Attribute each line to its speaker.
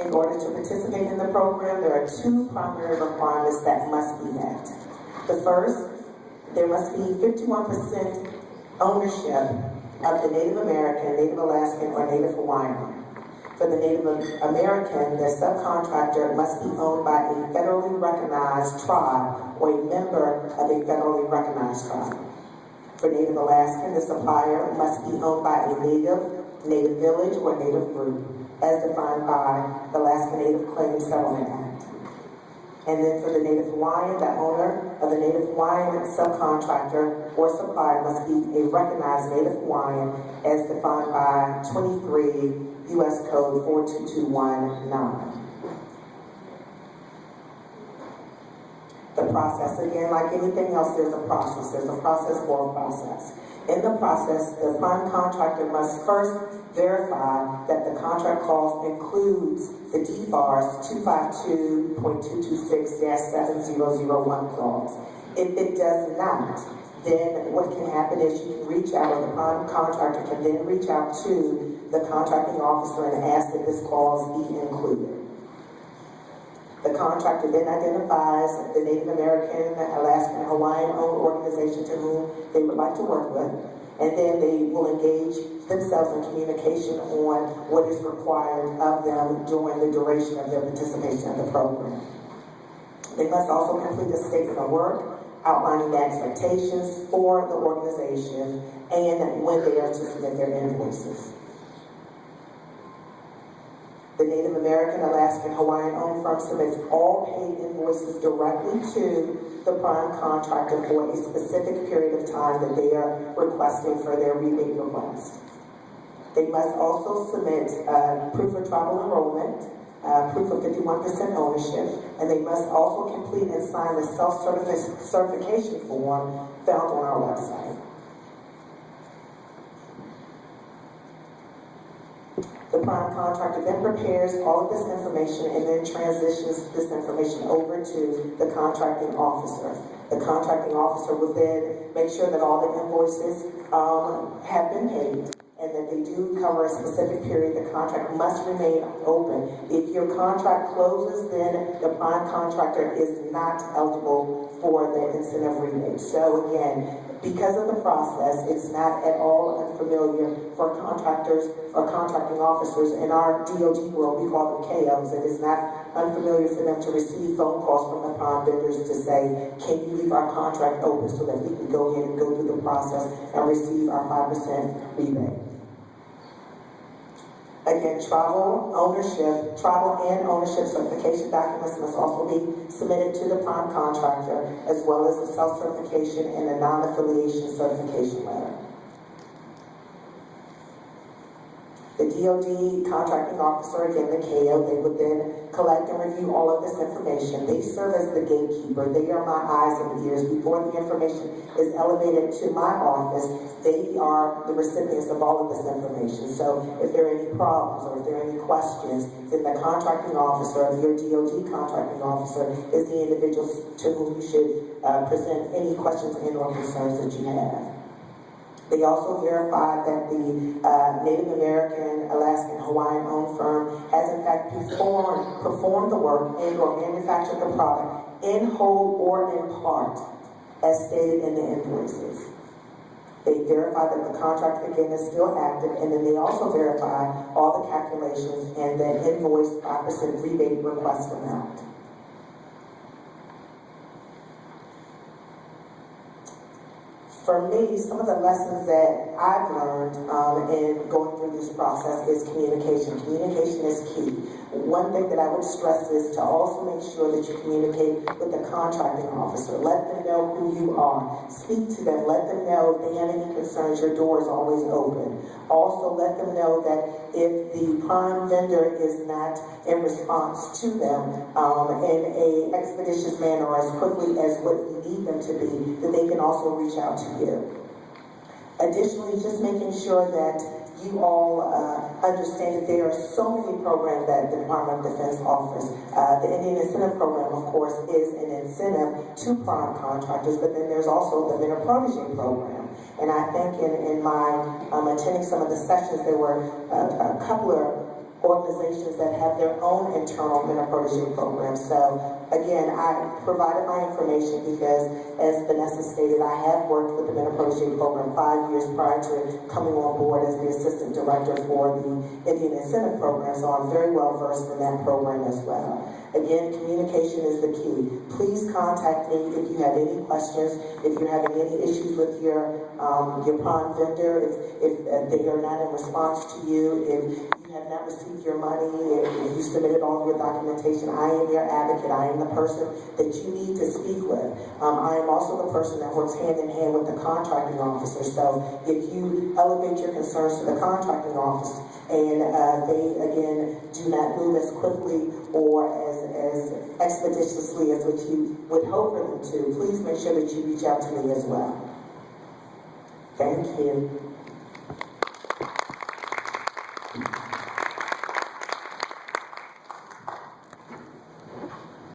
Speaker 1: In order to participate in the program, there are two primary requirements that must be met. The first, there must be 51% ownership of the Native American, Native Alaskan, or Native Hawaiian. For the Native American, the subcontractor must be owned by a federally recognized tribe or a member of a federally recognized tribe. For Native Alaskan, the supplier must be owned by a Native village, or Native group, as defined by the Alaska Native Claims Settlement Act. And then for the Native Hawaiian, the owner of the Native Hawaiian subcontractor or supplier must be a recognized Native Hawaiian as defined by 23 U.S. Code 42219. The process, again, like anything else, there's a process. There's a process for a process. In the process, the prime contractor must first verify that the contract clause includes the DFARS 252.226-7001 clause. If it does not, then what can happen is you can reach out, or the prime contractor can then reach out to the contracting officer and ask that this clause be included. The contractor then identifies the Native American, Alaskan, and Hawaiian-owned organization to whom they would like to work with, and then they will engage themselves in communication on what is required of them during the duration of their participation in the program. They must also complete a statement of work outlining the expectations for the organization and when they are to submit their invoices. The Native American, Alaskan, Hawaiian-owned firm submits all paid invoices directly to the prime contractor for a specific period of time that they are requesting for their rebate request. They must also submit proof of tribal enrollment, proof of 51% ownership, and they must also complete and sign the self-certification form found on our website. The prime contractor then prepares all of this information and then transitions this information over to the contracting officer. The contracting officer will then make sure that all the invoices have been paid and that they do cover a specific period. The contract must remain open. If your contract closes, then the prime contractor is not eligible for the incentive rebate. So again, because of the process, it's not at all unfamiliar for contractors or contracting officers. In our DOD world, we call them KOs. It is not unfamiliar for them to receive phone calls from the prime vendors to say, can you leave our contract open so that we can go ahead and go through the process and receive our 5% rebate. Again, tribal and ownership certification documents must also be submitted to the prime contractor, as well as the self-certification and the non-affiliation certification letter. The DOD contracting officer, again the KO, they would then collect and review all of this information. They serve as the gatekeeper. They are my eyes and ears. Before the information is elevated to my office, they are the recipients of all of this information. So if there are any problems or if there are any questions, then the contracting officer, your DOD contracting officer, is the individual to whom you should present any questions and or concerns that you have. They also verified that the Native American, Alaskan, Hawaiian-owned firm has in fact performed the work and or manufactured the product in whole or in part, as stated in the invoices. They verify that the contract again is still active, and then they also verify all the calculations and the invoice 5% rebate request amount. For me, some of the lessons that I've learned in going through this process is communication. Communication is key. One thing that I would stress is to also make sure that you communicate with the contracting officer. Let them know who you are. Speak to them. Let them know if they have any concerns, your door is always open. Also, let them know that if the prime vendor is not in response to them in a expeditious manner or as quickly as what you need them to be, that they can also reach out to you. Additionally, just making sure that you all understand that there are so many programs that the Department of Defense offers. The Indian Incentive Program, of course, is an incentive to prime contractors, but then there's also the Mentor Protege Program. And I think in my attending some of the sessions, there were a couple of organizations that have their own internal mental protege programs. So again, I provided my information because, as Vanessa stated, I have worked with the mental protege program 5 years prior to coming on board as the assistant director for the Indian Incentive Program, so I'm very well versed in that program as well. Again, communication is the key. Please contact me if you have any questions, if you're having any issues with your prime vendor, if they are not in response to you, if you have not received your money, if you submitted all of your documentation. I am your advocate. I am the person that you need to speak with. I am also the person that works hand in hand with the contracting officer. So if you elevate your concerns to the contracting office and they, again, do not move as quickly or as expeditiously as what you would hope for them to, please make sure that you reach out to me as well. Thank you.